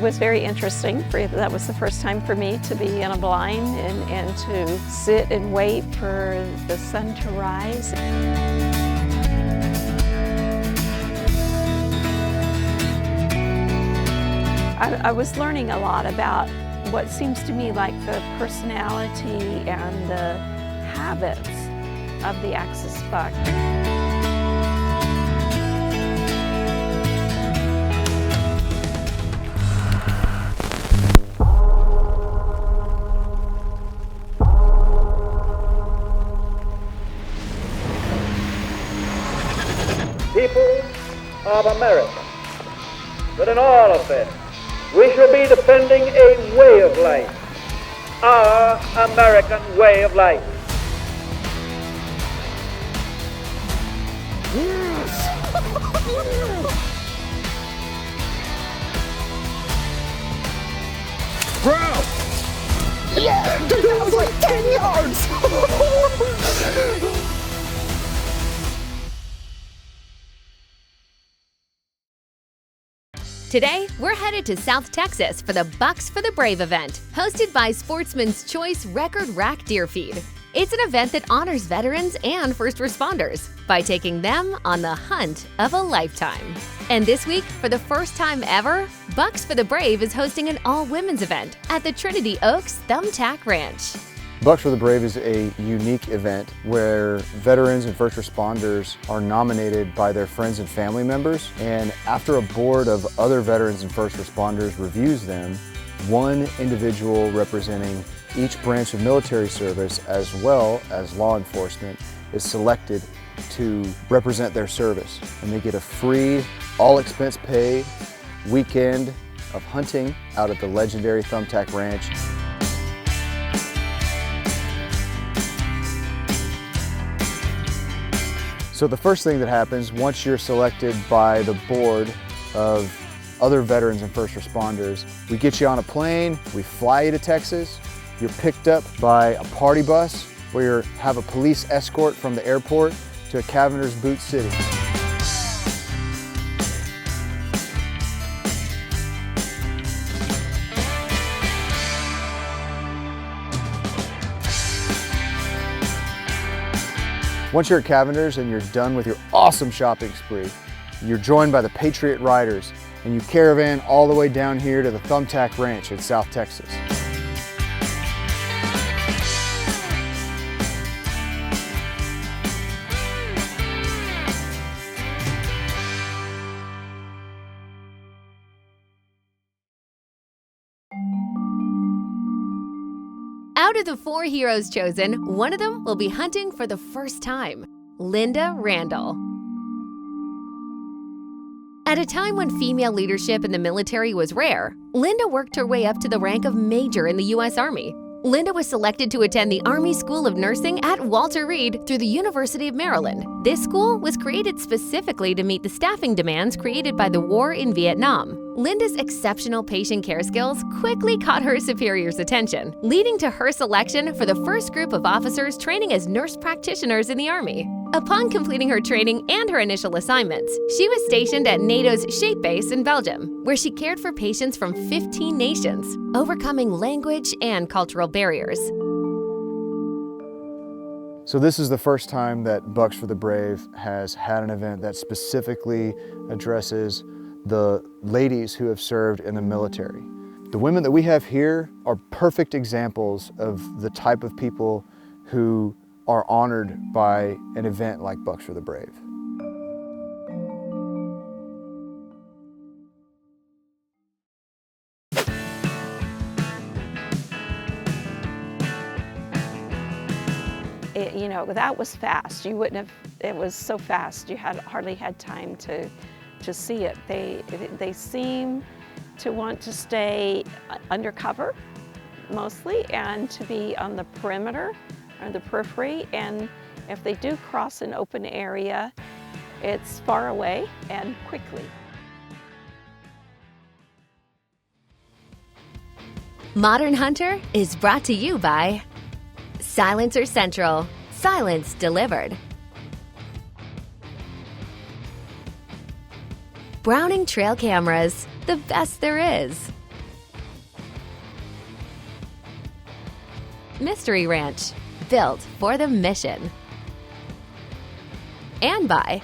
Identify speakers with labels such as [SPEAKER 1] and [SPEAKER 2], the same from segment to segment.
[SPEAKER 1] was very interesting. That was the first time for me to be in a blind and to sit and wait for the sun to rise. I was learning a lot about what seems to me like the personality and the habits of the axis buck.
[SPEAKER 2] People of America, that in all of this, we shall be defending a way of life, our American way of life.
[SPEAKER 3] Bro! Yeah! Dude, that was like 10 yards!
[SPEAKER 4] Today, we're headed to South Texas for the Bucks for the Brave event, hosted by Sportsman's Choice Record Rack Deer Feed. It's an event that honors veterans and first responders by taking them on the hunt of a lifetime. And this week, for the first time ever, Bucks for the Brave is hosting an all-women's event at the Trinity Oaks Thumbtack Ranch.
[SPEAKER 5] Bucks for the Brave is a unique event where veterans and first responders are nominated by their friends and family members, and after a board of other veterans and first responders reviews them, one individual representing each branch of military service as well as law enforcement is selected to represent their service, and they get a free, all-expense paid weekend of hunting out at the legendary Thumbtack Ranch. So the first thing that happens once you're selected by the board of other veterans and first responders, we get you on a plane, we fly you to Texas, you're picked up by a party bus where you have a police escort from the airport to a Cavender's Boot City. Once you're at Cavender's and you're done with your awesome shopping spree, you're joined by the Patriot Riders and you caravan all the way down here to the Thumbtack Ranch in South Texas.
[SPEAKER 4] Out of the 4 heroes chosen, one of them will be hunting for the first time, Linda Randall. At a time when female leadership in the military was rare, Linda worked her way up to the rank of major in the U.S. Army. Linda was selected to attend the Army School of Nursing at Walter Reed through the University of Maryland. This school was created specifically to meet the staffing demands created by the war in Vietnam. Linda's exceptional patient care skills quickly caught her superior's attention, leading to her selection for the first group of officers training as nurse practitioners in the Army. Upon completing her training and her initial assignments, she was stationed at NATO's Shape Base in Belgium, where she cared for patients from 15 nations, overcoming language and cultural barriers.
[SPEAKER 5] So this is the first time that Bucks for the Brave has had an event that specifically addresses the ladies who have served in the military. The women that we have here are perfect examples of the type of people who are honored by an event like Bucks for the Brave.
[SPEAKER 1] You know, that was fast. You wouldn't have, it was so fast, you hardly had time to see it. They seem to want to stay undercover mostly and to be on the perimeter or the periphery, and if they do cross an open area, it's far away and quickly.
[SPEAKER 4] Modern Hunter is brought to you by Silencer Central, silence delivered. Browning Trail Cameras, the best there is. Mystery Ranch, built for the mission. And by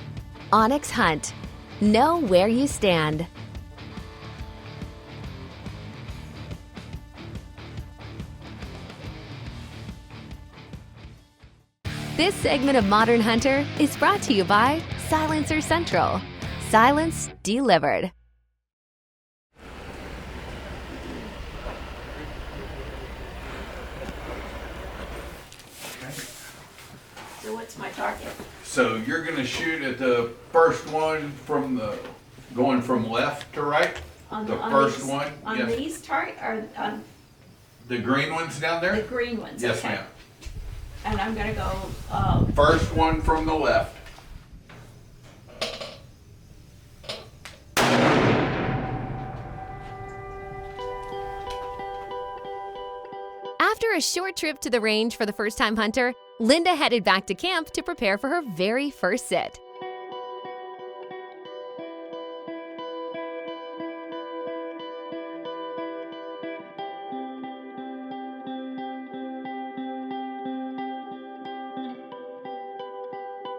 [SPEAKER 4] Onyx Hunt, know where you stand. This segment of Modern Hunter is brought to you by Silencer Central. Silence delivered.
[SPEAKER 1] So what's my target?
[SPEAKER 3] So you're gonna shoot at the first one going from left to right? The first one?
[SPEAKER 1] On
[SPEAKER 3] Yes.
[SPEAKER 1] these target, or on
[SPEAKER 3] The green ones down
[SPEAKER 1] the
[SPEAKER 3] there?
[SPEAKER 1] green ones?
[SPEAKER 3] Yes,
[SPEAKER 1] Okay.
[SPEAKER 3] ma'am.
[SPEAKER 1] And I'm gonna go,
[SPEAKER 3] First one from the left.
[SPEAKER 4] After a short trip to the range for the first-time hunter, Linda headed back to camp to prepare for her very first sit.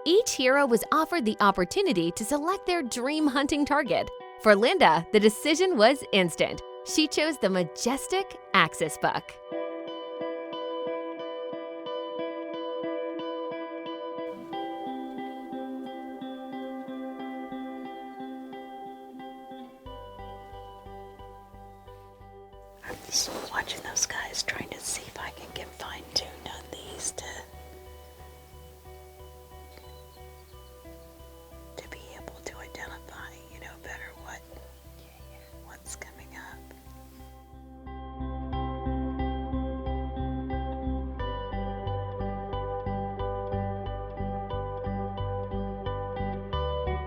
[SPEAKER 4] Each hero was offered the opportunity to select their dream hunting target. For Linda, the decision was instant. She chose the majestic axis buck.
[SPEAKER 1] I'm just watching those guys, trying to see if I can get fine-tuned on these to be able to identify, better what's coming up.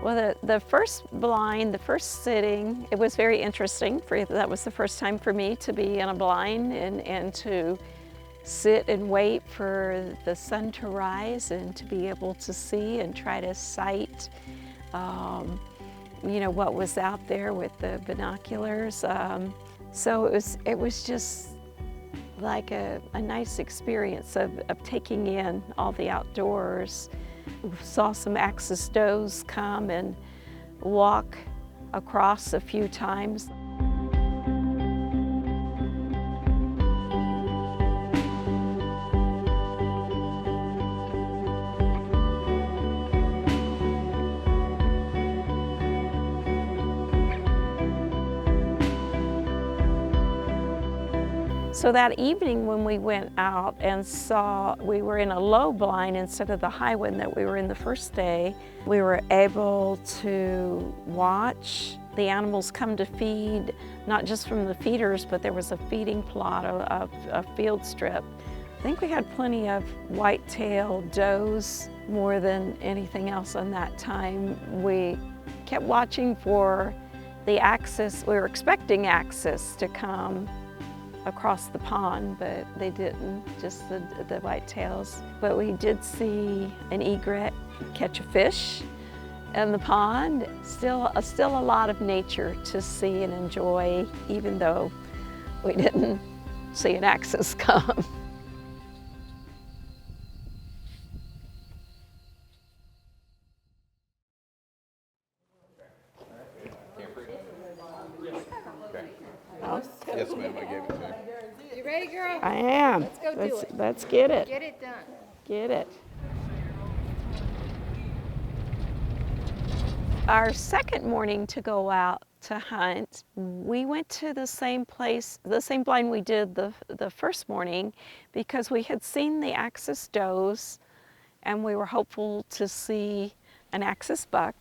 [SPEAKER 1] Well, the first blind, the first sitting, it was very interesting. That was the first time for me to be in a blind and to sit and wait for the sun to rise and to be able to see and try to sight, what was out there with the binoculars. So it was just like a nice experience of taking in all the outdoors. Saw some axis does come and walk across a few times. So that evening when we went out and saw, we were in a low blind instead of the high one that we were in the first day, we were able to watch the animals come to feed, not just from the feeders, but there was a feeding plot, a field strip. I think we had plenty of white-tailed does more than anything else on that time. We kept watching for the axis. We were expecting axis to come across the pond, but they didn't, just the whitetails. But we did see an egret catch a fish in the pond. Still a lot of nature to see and enjoy, even though we didn't see an axis come.
[SPEAKER 3] Yes, ma'am, I gave it to you.
[SPEAKER 6] You ready, girl?
[SPEAKER 1] I am.
[SPEAKER 6] Let's go do it.
[SPEAKER 1] Let's get it.
[SPEAKER 6] Get it done.
[SPEAKER 1] Get it. Our second morning to go out to hunt, we went to the same place, the same blind we did the first morning, because we had seen the axis does and we were hopeful to see an axis buck.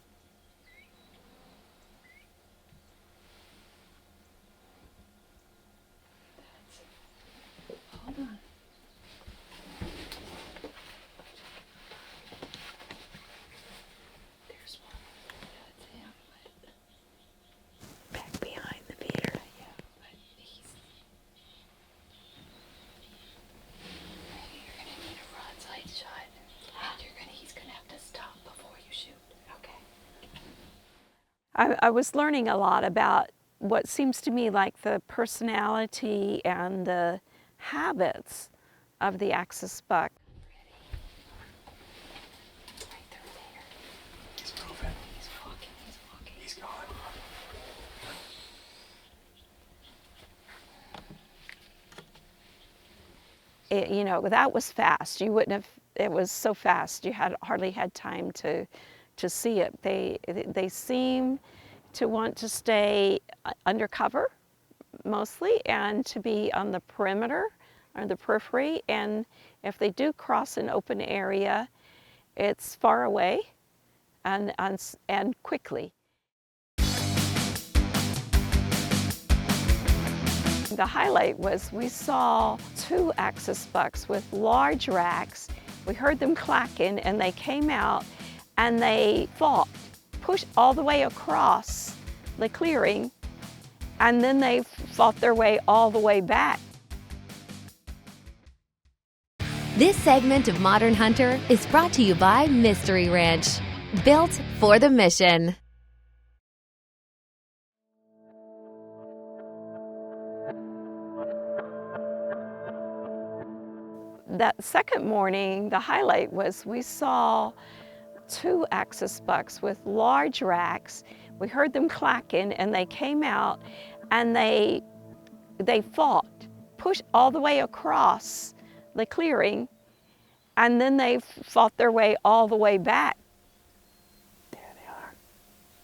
[SPEAKER 1] I was learning a lot about what seems to me like the personality and the habits of the axis buck.
[SPEAKER 7] He's moving. He's walking. He's gone.
[SPEAKER 1] You know, that was fast. You wouldn't have, it was so fast. You hardly had time to see it. They seem to want to stay undercover mostly, and to be on the perimeter or the periphery. And if they do cross an open area, it's far away and quickly. The highlight was we saw 2 axis bucks with large racks. We heard them clacking, and they came out and they fought, pushed all the way across the clearing, and then they fought their way all the way back.
[SPEAKER 4] This segment of Modern Hunter is brought to you by Mystery Ranch, built for the mission.
[SPEAKER 1] That second morning, the highlight was we saw 2 axis bucks with large racks. We heard them clacking, and they came out and they fought, pushed all the way across the clearing, and then they fought their way all the way back.
[SPEAKER 7] There they are.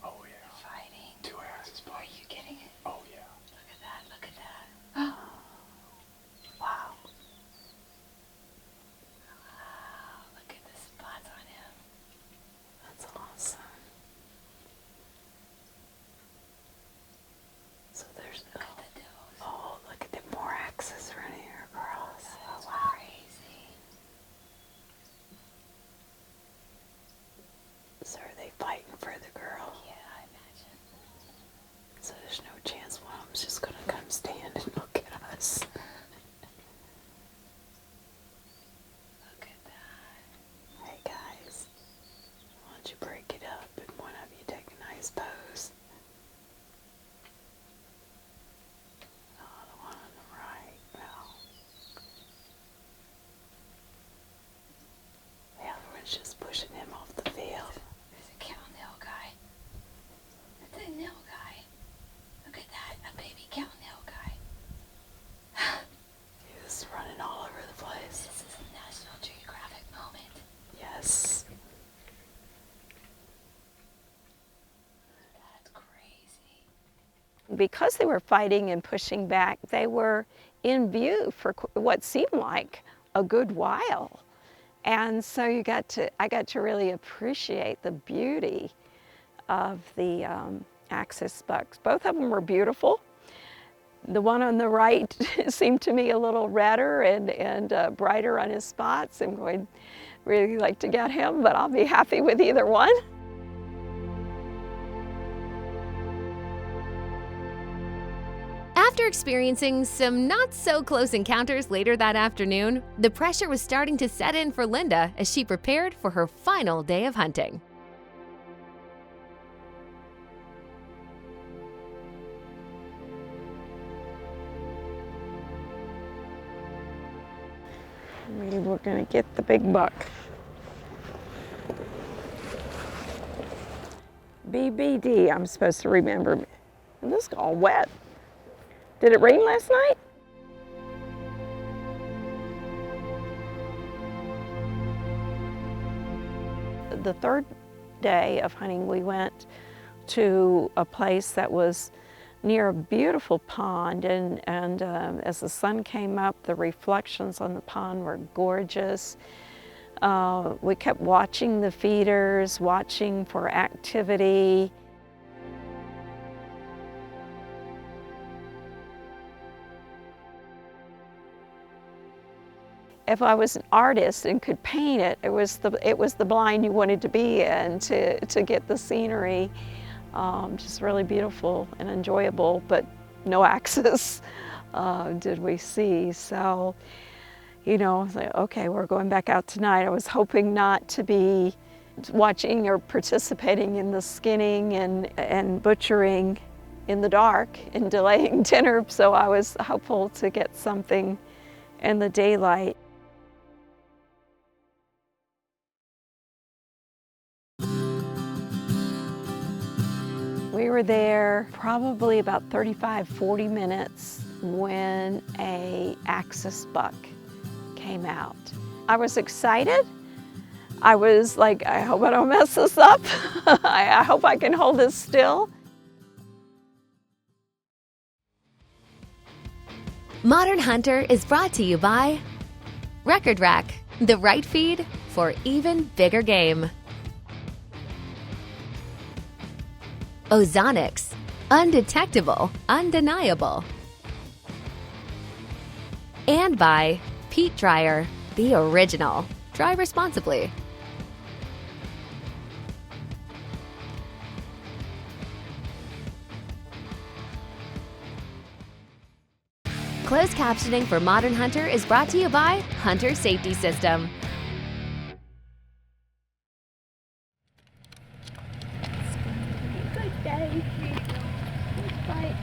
[SPEAKER 7] Oh yeah.
[SPEAKER 6] Fighting.
[SPEAKER 7] 2 axis bucks.
[SPEAKER 6] Are you getting it?
[SPEAKER 7] Oh yeah.
[SPEAKER 6] Look at that. Look at that. Wow. Wow. Look at the spots on him. That's awesome. So there's oh, look at the more axes running across. That's crazy. So are they fighting for the girl? Yeah, I imagine. So there's no chance one of them's just gonna come stand and look at us. Look at that. Hey guys, why don't you break it up and one of you take a nice pose? Oh, the one on the right. Well, the other one's just pushing him off the field. There's a cow nail guy. That's a nail guy. Look at that, a baby cow nail guy. He was running all over the place. This is a National Geographic moment. Yes. That's crazy.
[SPEAKER 1] Because they were fighting and pushing back, they were in view for what seemed like a good while. And so I got to really appreciate the beauty of the axis bucks. Both of them were beautiful. The one on the right seemed to me a little redder and brighter on his spots. I'm going really like to get him, but I'll be happy with either one.
[SPEAKER 4] After experiencing some not-so-close encounters later that afternoon, the pressure was starting to set in for Linda as she prepared for her final day of hunting.
[SPEAKER 1] Maybe we're gonna get the big buck. BBD, I'm supposed to remember. And this is all wet. Did it rain last night? The third day of hunting, we went to a place that was near a beautiful pond, and as the sun came up, the reflections on the pond were gorgeous. We kept watching the feeders, watching for activity. If I was an artist and could paint it, it was the blind you wanted to be in to get the scenery. Just really beautiful and enjoyable, but no axis did we see. So, you know, I was like, okay, we're going back out tonight. I was hoping not to be watching or participating in the skinning and butchering in the dark and delaying dinner, so I was hopeful to get something in the daylight. We were there probably about 35, 40 minutes when a axis buck came out. I was excited. I was like, I hope I don't mess this up. I hope I can hold this still.
[SPEAKER 4] Modern Hunter is brought to you by Record Rack, the right feed for even bigger game. Ozonics, undetectable, undeniable. And by Peat Dryer, the original. Dry responsibly. Closed captioning for Modern Hunter is brought to you by Hunter Safety System.
[SPEAKER 1] Good day. Bye.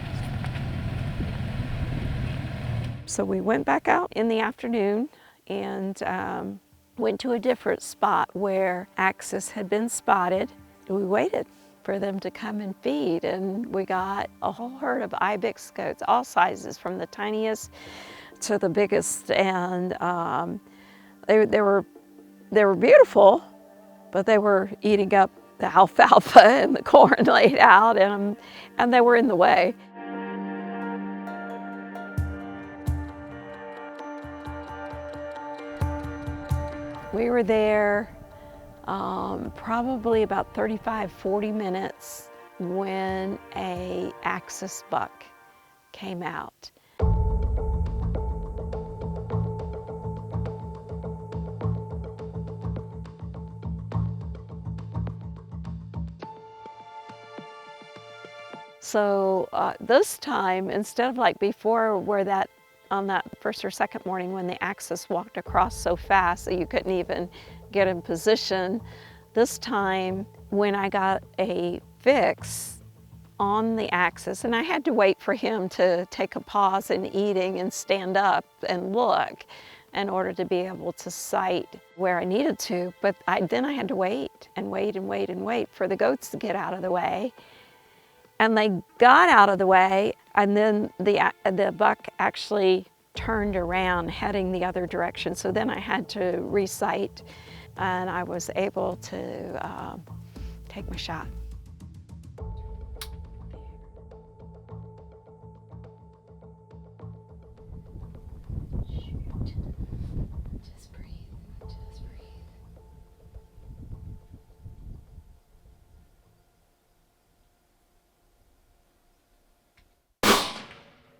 [SPEAKER 1] So we went back out in the afternoon and went to a different spot where axis had been spotted. We waited for them to come and feed, and we got a whole herd of ibex goats, all sizes, from the tiniest to the biggest, and they were beautiful, but they were eating up the alfalfa and the corn laid out, and they were in the way. We were there probably about 35, 40 minutes when a axis buck came out. So this time, instead of like before where on that first or second morning when the axis walked across so fast that you couldn't even get in position, this time when I got a fix on the axis, and I had to wait for him to take a pause in eating and stand up and look in order to be able to sight where I needed to, but then I had to wait and wait and wait and wait for the goats to get out of the way. And they got out of the way, and then the buck actually turned around heading the other direction. So then I had to re-sight, and I was able to take my shot.
[SPEAKER 6] Just breathe. Just breathe.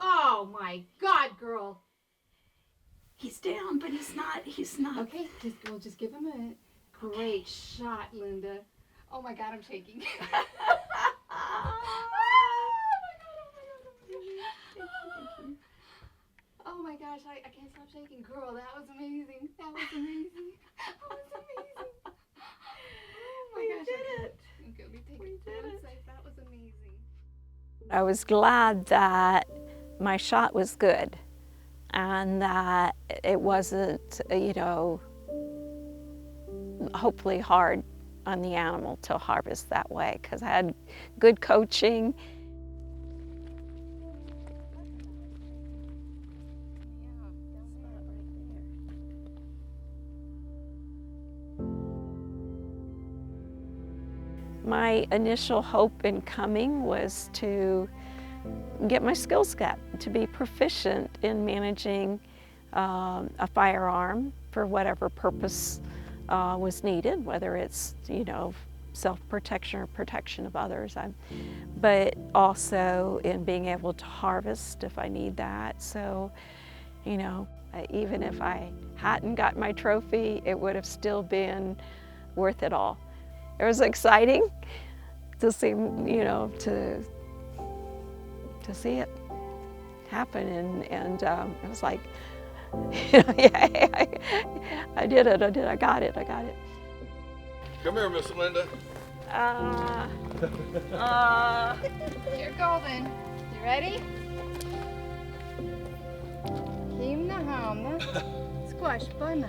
[SPEAKER 6] Oh my God, girl!
[SPEAKER 1] He's down, but he's not.
[SPEAKER 6] Okay, we'll just give him a great shot, Linda. Oh my God, I'm shaking. Oh my gosh, I can't stop shaking. Girl, that was amazing. That was amazing. That was amazing. Oh my gosh.
[SPEAKER 1] We did it.
[SPEAKER 6] Okay, we
[SPEAKER 1] We did it.
[SPEAKER 6] That was amazing.
[SPEAKER 1] I was glad that my shot was good and that it wasn't, hopefully hard on the animal to harvest that way, because I had good coaching. My initial hope in coming was to get my skills up, to be proficient in managing a firearm for whatever purpose was needed, whether it's, self-protection or protection of others. But also in being able to harvest if I need that. So, even if I hadn't got my trophy, it would have still been worth it all. It was exciting to see, to see it happen, and it was like, yeah, I did it. I got it.
[SPEAKER 3] Come here, Miss Linda.
[SPEAKER 6] You're golden. You ready? Himna squash banana.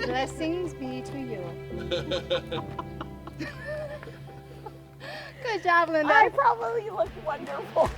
[SPEAKER 6] Blessings be to you. Good job, Linda.
[SPEAKER 1] I probably look wonderful.